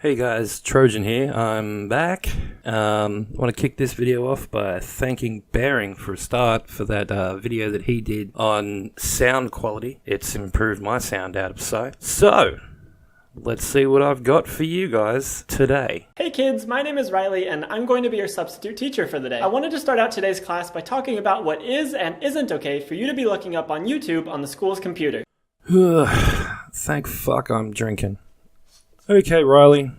Hey guys, Trojan here. I'm back. Want to kick this video off by thanking Bearing for a start for that video that he did on sound quality. It's improved my sound out of sight. So, let's see what I've got for you guys today. Hey kids, my name is Riley and I'm going to be your substitute teacher for the day. I wanted to start out today's class by talking about what is and isn't okay for you to be looking up on YouTube on the school's computer. Thank fuck I'm drinking. Okay, Riley,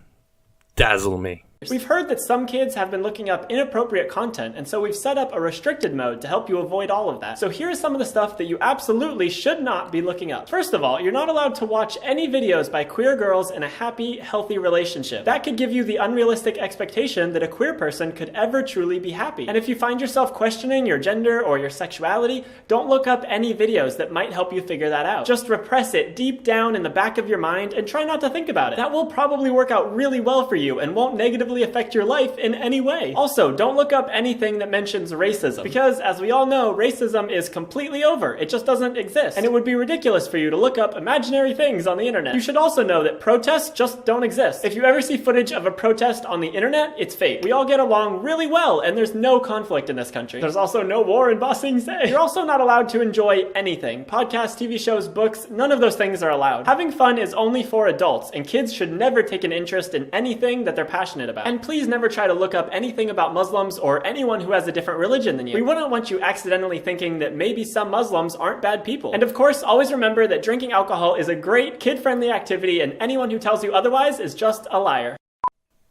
dazzle me. We've heard that some kids have been looking up inappropriate content, and so we've set up a restricted mode to help you avoid all of that. So here's some of the stuff that you absolutely should not be looking up. First of all, you're not allowed to watch any videos by queer girls in a happy, healthy relationship. That could give you the unrealistic expectation that a queer person could ever truly be happy. And if you find yourself questioning your gender or your sexuality, don't look up any videos that might help you figure that out. Just repress it deep down in the back of your mind and try not to think about it. That will probably work out really well for you and won't negatively affect your life in any way. Also, don't look up anything that mentions racism, because as we all know, racism is completely over. It just doesn't exist. And it would be ridiculous for you to look up imaginary things on the internet. You should also know that protests just don't exist. If you ever see footage of a protest on the internet, it's fake. We all get along really well, and there's no conflict in this country. There's also no war in Ba Sing Se. You're also not allowed to enjoy anything. Podcasts, TV shows, books, none of those things are allowed. Having fun is only for adults, and kids should never take an interest in anything that they're passionate about. And please never try to look up anything about Muslims or anyone who has a different religion than you. We wouldn't want you accidentally thinking that maybe some Muslims aren't bad people. And of course, always remember that drinking alcohol is a great kid-friendly activity, and anyone who tells you otherwise is just a liar.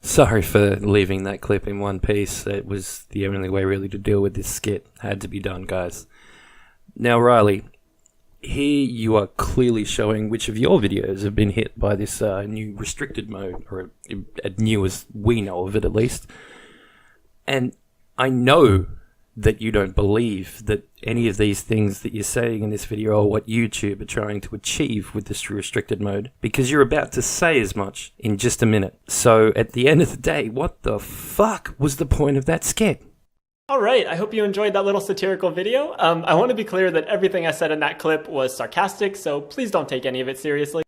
Sorry for leaving that clip in one piece. It was the only way really to deal with this skit. Had to be done, guys. Now, Riley, here you are clearly showing which of your videos have been hit by this new restricted mode, or new as we know of it at least. And I know that you don't believe that any of these things that you're saying in this video are what YouTube are trying to achieve with this restricted mode, because you're about to say as much in just a minute. So at the end of the day, what the fuck was the point of that skit? Alright, I hope you enjoyed that little satirical video. I want to be clear that everything I said in that clip was sarcastic, so please don't take any of it seriously.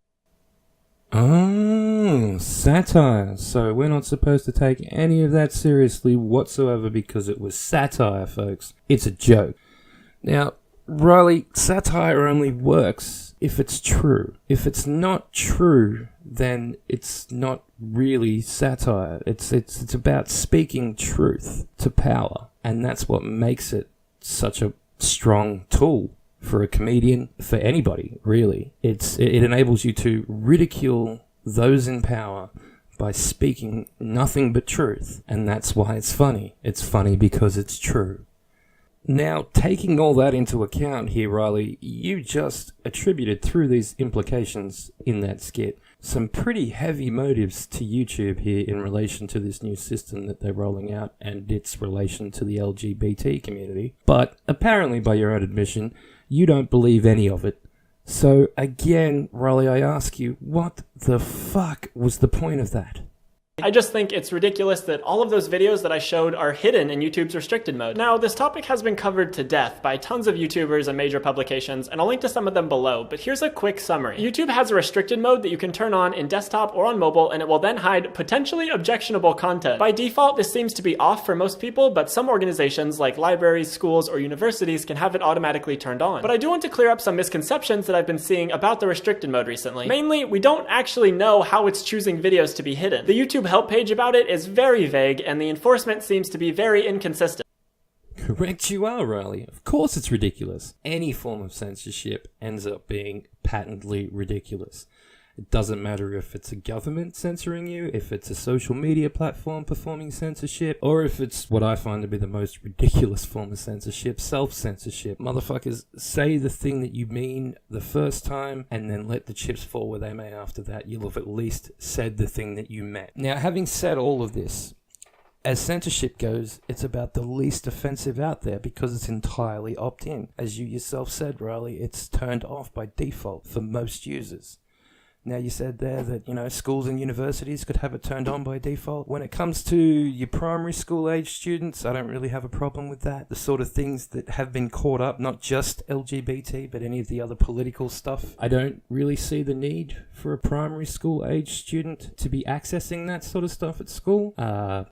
Oh, satire. So we're not supposed to take any of that seriously whatsoever because it was satire, folks. It's a joke. Now, Riley, satire only works if it's true. If it's not true, then it's not really satire. It's about speaking truth to power. And that's what makes it such a strong tool for a comedian, for anybody, really. It enables you to ridicule those in power by speaking nothing but truth. And that's why it's funny. It's funny because it's true. Now, taking all that into account here, Riley, you just attributed through these implications in that skit some pretty heavy motives to YouTube here in relation to this new system that they're rolling out and its relation to the LGBT community. But apparently, by your own admission, you don't believe any of it. So again, Riley, I ask you, what the fuck was the point of that? I just think it's ridiculous that all of those videos that I showed are hidden in YouTube's restricted mode. Now, this topic has been covered to death by tons of YouTubers and major publications, and I'll link to some of them below, but here's a quick summary. YouTube has a restricted mode that you can turn on in desktop or on mobile, and it will then hide potentially objectionable content. By default, this seems to be off for most people, but some organizations like libraries, schools, or universities can have it automatically turned on. But I do want to clear up some misconceptions that I've been seeing about the restricted mode recently. Mainly, we don't actually know how it's choosing videos to be hidden. The YouTube help page about it is very vague, and the enforcement seems to be very inconsistent. Correct you are, Riley. Of course it's ridiculous. Any form of censorship ends up being patently ridiculous. It doesn't matter if it's a government censoring you, if it's a social media platform performing censorship, or if it's what I find to be the most ridiculous form of censorship, self-censorship. Motherfuckers, say the thing that you mean the first time, and then let the chips fall where they may after that. You'll have at least said the thing that you meant. Now, having said all of this, as censorship goes, it's about the least offensive out there because it's entirely opt-in. As you yourself said, Riley, it's turned off by default for most users. Now, you said there that, schools and universities could have it turned on by default. When it comes to your primary school age students, I don't really have a problem with that. The sort of things that have been caught up, not just LGBT, but any of the other political stuff. I don't really see the need for a primary school age student to be accessing that sort of stuff at school.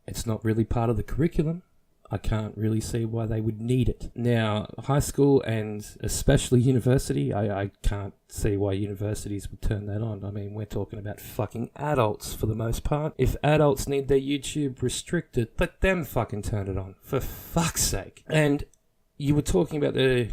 It's not really part of the curriculum. I can't really see why they would need it. Now, high school and especially university, I can't see why universities would turn that on. I mean, we're talking about fucking adults for the most part. If adults need their YouTube restricted, let them fucking turn it on, for fuck's sake. And you were talking about the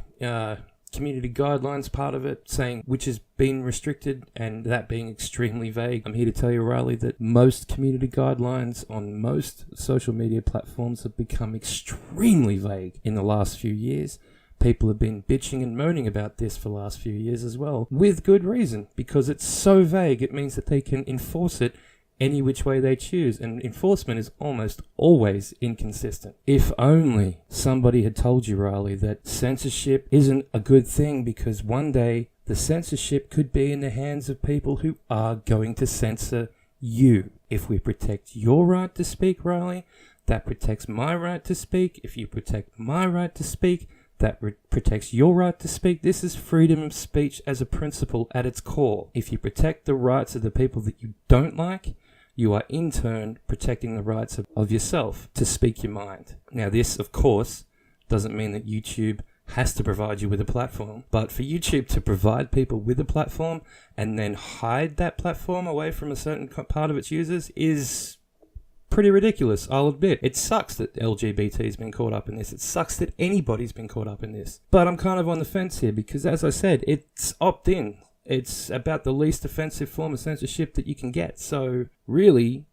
community guidelines part of it, saying which has been restricted, and that being extremely vague. I'm here to tell you, Riley, that most community guidelines on most social media platforms have become extremely vague in the last few years. People have been bitching and moaning about this for the last few years as well, with good reason, because it's so vague. It means that they can enforce it any which way they choose, and enforcement is almost always inconsistent. If only somebody had told you, Riley, that censorship isn't a good thing, because one day the censorship could be in the hands of people who are going to censor you. If we protect your right to speak, Riley, that protects my right to speak. If you protect my right to speak, that protects your right to speak. This is freedom of speech as a principle at its core. If you protect the rights of the people that you don't like, you are in turn protecting the rights of yourself to speak your mind. Now, this, of course, doesn't mean that YouTube has to provide you with a platform, but for YouTube to provide people with a platform and then hide that platform away from a certain part of its users is pretty ridiculous, I'll admit. It sucks that LGBT's been caught up in this. It sucks that anybody's been caught up in this. But I'm kind of on the fence here because, as I said, it's opt-in. It's about the least offensive form of censorship that you can get. So, really,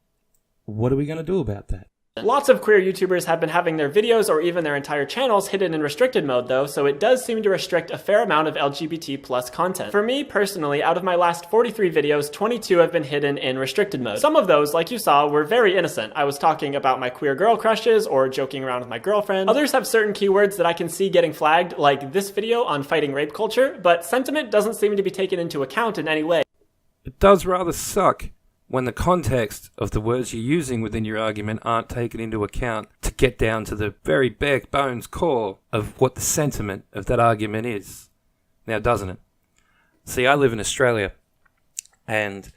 what are we going to do about that? Lots of queer YouTubers have been having their videos or even their entire channels hidden in restricted mode though, so it does seem to restrict a fair amount of LGBT plus content. For me personally, out of my last 43 videos, 22 have been hidden in restricted mode. Some of those, like you saw, were very innocent. I was talking about my queer girl crushes or joking around with my girlfriend. Others have certain keywords that I can see getting flagged, like this video on fighting rape culture, but sentiment doesn't seem to be taken into account in any way. It does rather suck when the context of the words you're using within your argument aren't taken into account to get down to the very bare bones core of what the sentiment of that argument is. Now, doesn't it? See, I live in Australia, and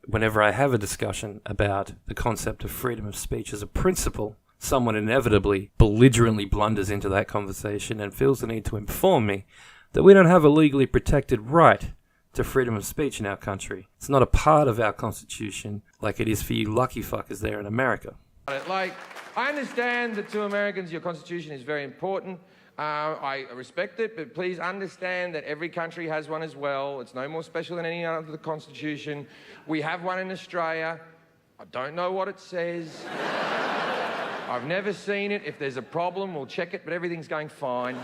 whenever I have a discussion about the concept of freedom of speech as a principle, someone inevitably belligerently blunders into that conversation and feels the need to inform me that we don't have a legally protected right to freedom of speech in our country. It's not a part of our constitution like it is for you lucky fuckers there in America. I understand that to Americans your constitution is very important. I respect it, but please understand that every country has one as well. It's no more special than any other constitution. We have one in Australia. I don't know what it says. I've never seen it. If there's a problem, we'll check it, but everything's going fine.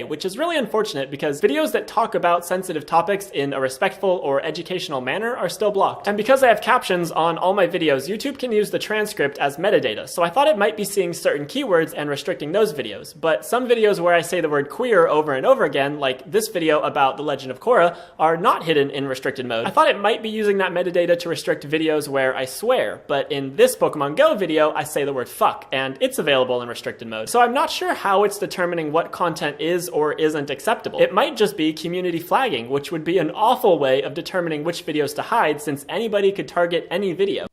Which is really unfortunate because videos that talk about sensitive topics in a respectful or educational manner are still blocked. And because I have captions on all my videos, YouTube can use the transcript as metadata, so I thought it might be seeing certain keywords and restricting those videos. But some videos where I say the word queer over and over again, like this video about The Legend of Korra, are not hidden in restricted mode. I thought it might be using that metadata to restrict videos where I swear, but in this Pokemon Go video, I say the word fuck, and it's available in restricted mode. So I'm not sure how it's determining what content is or isn't acceptable. It might just be community flagging, which would be an awful way of determining which videos to hide since anybody could target any video.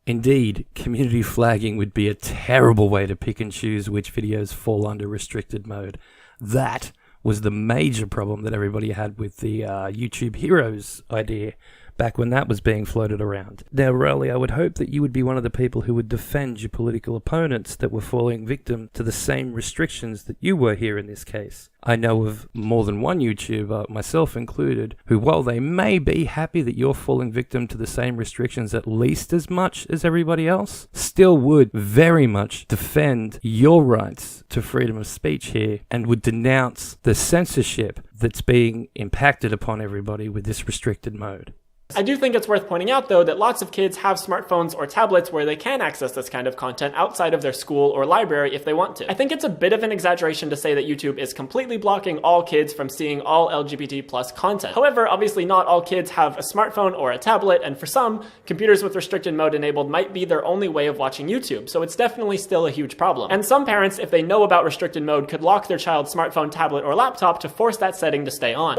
Indeed, community flagging would be a terrible way to pick and choose which videos fall under restricted mode. That was the major problem that everybody had with the YouTube Heroes idea back when that was being floated around. Now, Riley, I would hope that you would be one of the people who would defend your political opponents that were falling victim to the same restrictions that you were here in this case. I know of more than one YouTuber, myself included, who, while they may be happy that you're falling victim to the same restrictions at least as much as everybody else, still would very much defend your rights to freedom of speech here and would denounce the censorship that's being impacted upon everybody with this restricted mode. I do think it's worth pointing out, though, that lots of kids have smartphones or tablets where they can access this kind of content outside of their school or library if they want to. I think it's a bit of an exaggeration to say that YouTube is completely blocking all kids from seeing all LGBT plus content. However, obviously not all kids have a smartphone or a tablet, and for some, computers with restricted mode enabled might be their only way of watching YouTube, so it's definitely still a huge problem. And some parents, if they know about restricted mode, could lock their child's smartphone, tablet, or laptop to force that setting to stay on.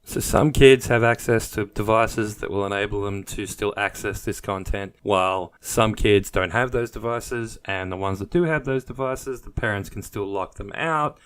So some kids have access to devices that will enable them to still access this content, while some kids don't have those devices, and the ones that do have those devices, the parents can still lock them out.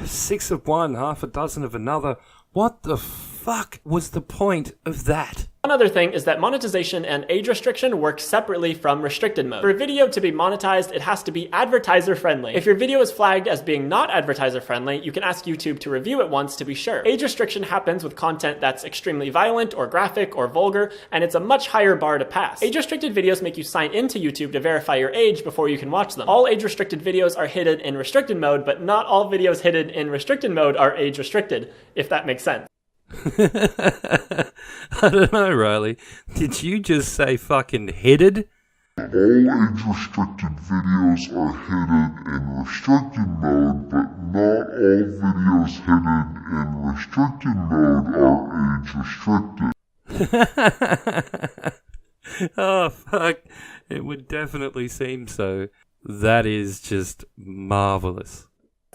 6 of one, half a dozen of another. What the fuck was the point of that? One other thing is that monetization and age restriction work separately from restricted mode. For a video to be monetized, it has to be advertiser friendly. If your video is flagged as being not advertiser friendly, you can ask YouTube to review it once to be sure. Age restriction happens with content that's extremely violent or graphic or vulgar, and it's a much higher bar to pass. Age restricted videos make you sign into YouTube to verify your age before you can watch them. All age restricted videos are hidden in restricted mode, but not all videos hidden in restricted mode are age restricted, if that makes sense. I don't know, Riley. Did you just say fucking headed? All age-restricted videos are hidden in restricted mode, but not all videos hidden in restricted mode are age-restricted. Oh, fuck. It would definitely seem so. That is just marvelous.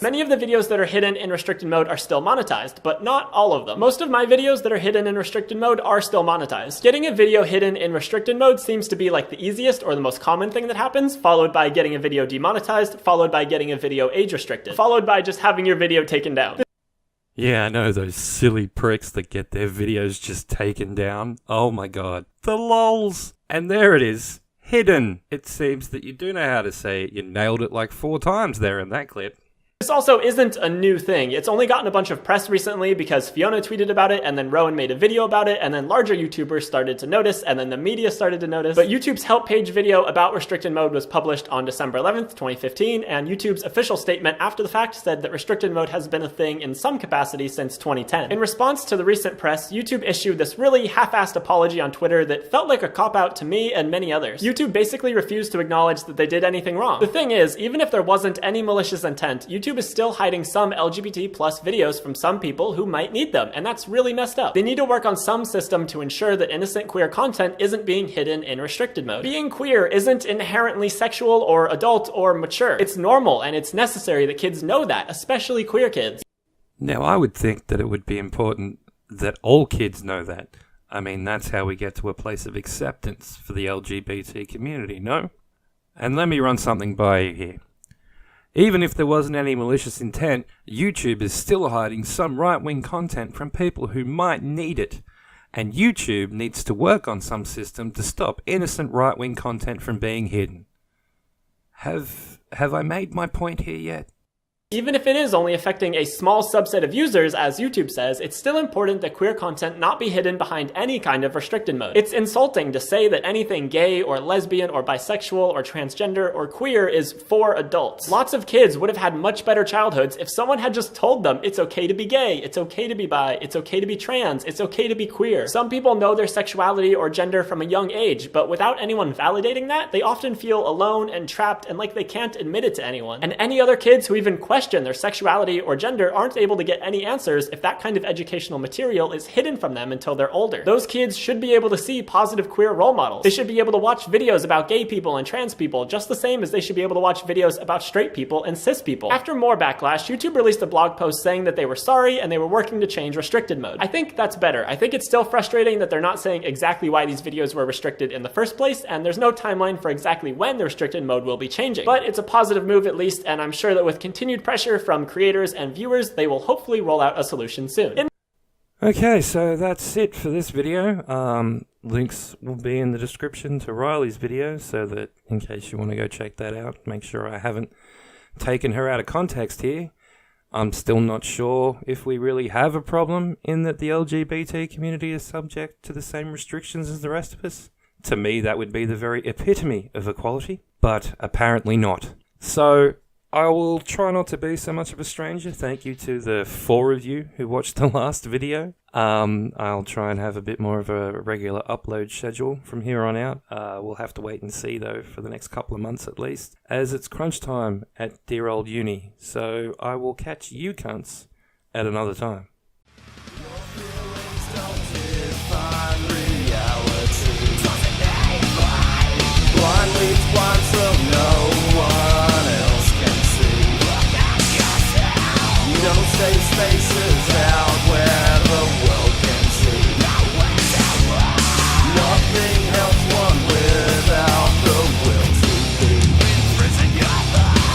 Many of the videos that are hidden in restricted mode are still monetized, but not all of them. Most of my videos that are hidden in restricted mode are still monetized. Getting a video hidden in restricted mode seems to be like the easiest or the most common thing that happens, followed by getting a video demonetized, followed by getting a video age restricted, followed by just having your video taken down. Yeah, I know those silly pricks that get their videos just taken down. Oh my god. The lols! And there it is. Hidden. It seems that you do know how to say it. You nailed it like 4 times there in that clip. This also isn't a new thing. It's only gotten a bunch of press recently because Fiona tweeted about it, and then Rowan made a video about it, and then larger YouTubers started to notice, and then the media started to notice. But YouTube's help page video about restricted mode was published on December 11th, 2015, and YouTube's official statement after the fact said that restricted mode has been a thing in some capacity since 2010. In response to the recent press, YouTube issued this really half-assed apology on Twitter that felt like a cop-out to me and many others. YouTube basically refused to acknowledge that they did anything wrong. The thing is, even if there wasn't any malicious intent, YouTube is still hiding some LGBT plus videos from some people who might need them, and that's really messed up. They need to work on some system to ensure that innocent queer content isn't being hidden in restricted mode. Being queer isn't inherently sexual or adult or mature. It's normal and it's necessary that kids know that, especially queer kids. Now, I would think that it would be important that all kids know that. I mean, that's how we get to a place of acceptance for the LGBT community, no? And let me run something by you here. Even if there wasn't any malicious intent, YouTube is still hiding some right-wing content from people who might need it. And YouTube needs to work on some system to stop innocent right-wing content from being hidden. Have I made my point here yet? Even if it is only affecting a small subset of users, as YouTube says, it's still important that queer content not be hidden behind any kind of restricted mode. It's insulting to say that anything gay or lesbian or bisexual or transgender or queer is for adults. Lots of kids would have had much better childhoods if someone had just told them it's okay to be gay, it's okay to be bi, it's okay to be trans, it's okay to be queer. Some people know their sexuality or gender from a young age, but without anyone validating that, they often feel alone and trapped and like they can't admit it to anyone. And any other kids who even question their sexuality or gender aren't able to get any answers if that kind of educational material is hidden from them until they're older. Those kids should be able to see positive queer role models. They should be able to watch videos about gay people and trans people just the same as they should be able to watch videos about straight people and cis people. After more backlash, YouTube released a blog post saying that they were sorry and they were working to change restricted mode. I think that's better. I think it's still frustrating that they're not saying exactly why these videos were restricted in the first place, and there's no timeline for exactly when the restricted mode will be changing. But it's a positive move at least, and I'm sure that with continued pressure from creators and viewers, they will hopefully roll out a solution soon. Okay, so that's it for this video. Links will be in the description to Riley's video, so that in case you want to go check that out, make sure I haven't taken her out of context here. I'm still not sure if we really have a problem in that the LGBT community is subject to the same restrictions as the rest of us. To me, that would be the very epitome of equality, but apparently not. So I will try not to be so much of a stranger. Thank you to the 4 of you who watched the last video. I'll try and have a bit more of a regular upload schedule from here on out. We'll have to wait and see, though, for the next couple of months at least, as it's crunch time at dear old uni. So I will catch you cunts at another time.